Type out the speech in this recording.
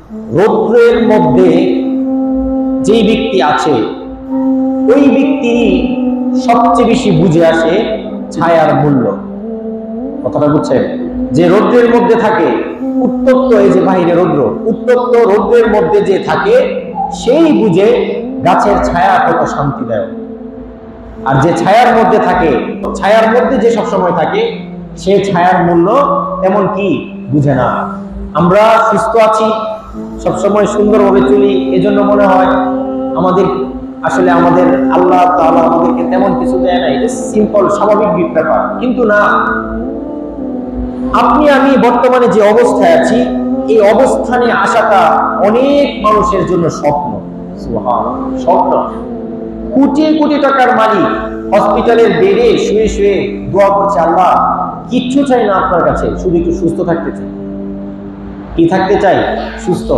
রৌদ্রের মধ্যে যেই ব্যক্তি আছে ওই ব্যক্তি সবচেয়ে বেশি বুঝে আসে ছায়ার মূল্য। কথাটা বুঝছেন? যে রৌদ্রের মধ্যে থাকে, উত্তপ্ত, এই যে বাহিরে রৌদ্র, উত্তপ্ত রৌদ্রের মধ্যে যে থাকে সেই বুঝে গাছের ছায়া কত শান্তিদায়ক। আর যে ছায়ার মধ্যে থাকে, ছায়ার মধ্যে যে সবসময় থাকে, সে ছায়ার মূল্য এমন কি বুঝে না। আমরা সুস্থ আছি, সবসময় সুন্দরভাবে চলি, এজন্য মনে হয় আমাদের আসলে আমাদের আল্লাহ তাআলা আমাদেরকে তেমন কিছু দেয় না, এটা সিম্পল স্বাভাবিক ব্যাপার। কিন্তু না, আপনি আমি বর্তমানে যে অবস্থায় আছি, এই অবস্থানে আসাটা অনেক মানুষের জন্য স্বপ্ন। সুবহানাল্লাহ, স্বপ্ন। কোটি কোটি টাকার মালিক হসপিটালের বেডে শুয়ে শুয়ে দোয়া করছে, আল্লাহ কিচ্ছু চাই না আপনার কাছে, শুধু একটু সুস্থ থাকতে চাই। কি থাকতে চাই? সুস্থ।